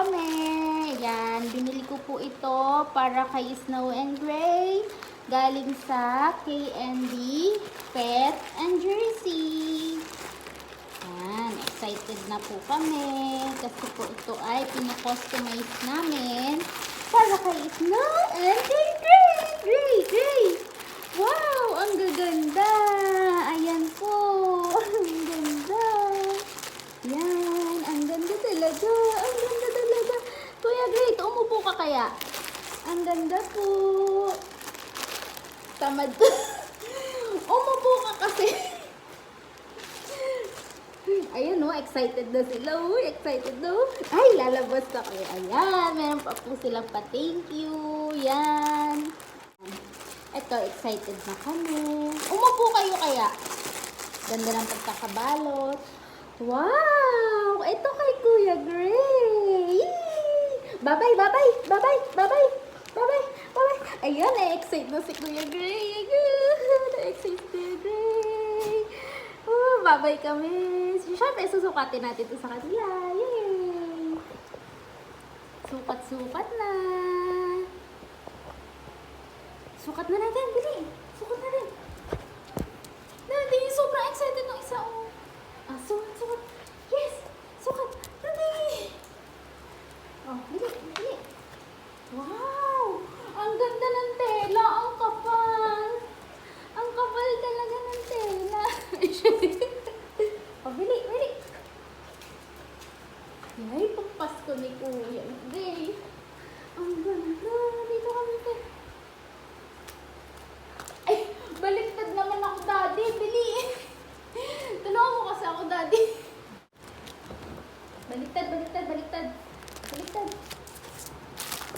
kami. Yan, binili ko po ito para kay Snow and Gray. Galing sa K&D Pet and Jersey. Yan, excited na po kami. Kasi po ito ay pinakustomize namin para kay Snow and kay Gray. Gray! Wow, ang gaganda. Ayan po. Ang ganda. Yan, ang ganda talaga. Ang ganda talaga. Kuya Gray, umupo ka kaya? Ang ganda po. Tamad. Umupo ka kasi. Ayun no, excited na sila. Uy, excited na. Ay, lalabas na kayo. Ayan, meron pa po silang pa-thank you. Yan. Ito, excited na kami. Umupo kayo kaya. Ganda ng pagkakabalot. Wow! Ito kay Kuya Gray. Bye-bye, bye-bye, bye-bye, bye-bye, bye-bye, bye-bye. Ayan, na-excite na si Kuya Gray. Na-excite si Kuya Gray. Oh, bye-bye kami. Siyempre, susukatin natin ito sa kanila. Yay! Sukat-sukat na. Sukat na natin, bili. Sukat na rin. Nandi, sobrang excited ng isa. Oh. Ah, sukat. Yes! Sukat! Nandi! Oh, bili. Wow! Ang ganda ng tela. Ang kapal. Ang kapal talaga ng tela. Oh, bili. Yay, pagpasko ni Kuya Gray. Ang ganda. Dito kami tayo. Ay, baliktad naman ako, Daddy. Bili. Tulungan mo kasi ako, Daddy. Baliktad.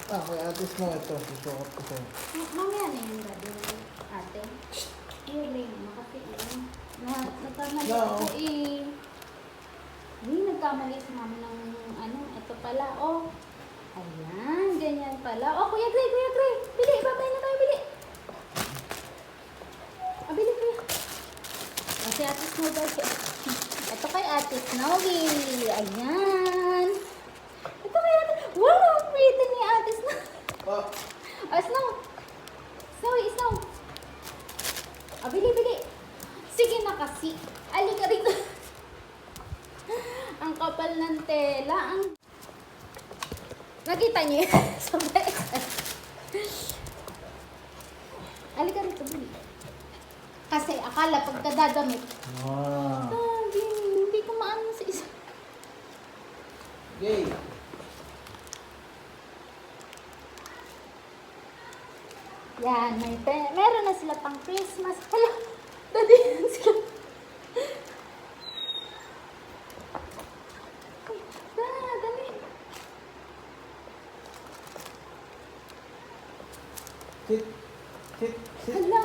Ah, kay atis mo ito. Susukat ko sa'yo. Mamaya na yun, Daddy. Ate. Hindi mo kasi yun. Nagkamali No. ako eh. Hindi, nagkamali sa mama ng ito pala. Oh. Ayan, ganyan pala. Oh, Kuya Gray. Bili, babay na tayo, bili. Bili, Kuya. O, si Ate Snow daw siya. Ito kay Ate Snowy. Ayan. Ito kay Ate. Wow, ang pretty ni Ate Snow. Ah, Snow. Snow. Bili. Sige na kasi. Alika rito. Ang kapal ng tela. Nakita niyo yan? Sobrang excited. Alika rito, bili. Kasi akala pagkadadamit, wow. hindi ko maano sa isa. Yay! Yan, meron na sila pang Christmas. Hala, Daddy, yan sila. Dali. Sit. Hala,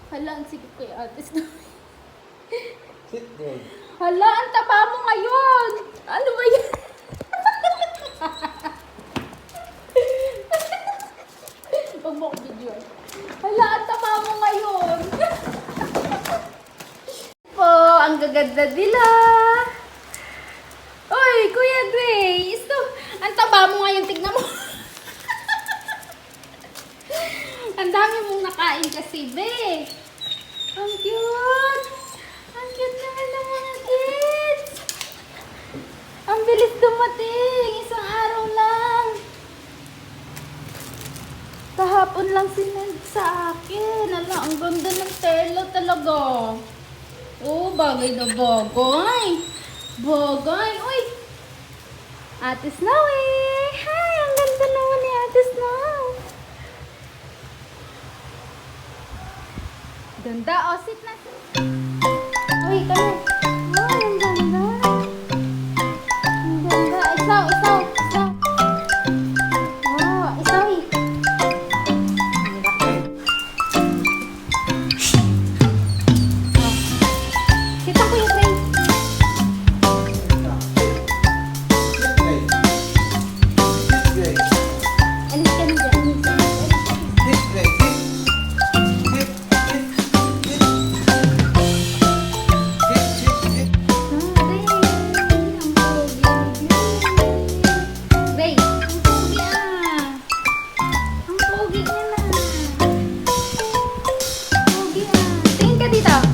Hala, ang sikip ko yung Ate Snow. Sit there. Hala, ang taba mo ngayon! Ano ba yan? Huwag mo ko video. Hala, ang taba mo ngayon! Po, ang gaganda nila! Oy, Kuya Grace! Ito, ang taba mo ngayon, tignan mo! Ang dami mong nakain kasi, be! Ang cute! Ang cute naman ng mga kids! Ang bilis dumating! Isang araw lang! Kahapon lang sinend sa akin. Ala, ang ganda ng tela talaga. Oh, bagay na bagay. Bagay. Uy! Ate Snowy! Hi! Ang ganda naman ni Ate Snow. Ganda. Oh, sit na. Uy, kami. Oh, ang ganda. Ang ganda. Isaw. Oh, isaw eh. Kita ko yung tray. Alis ka na dyan. Sit. dito.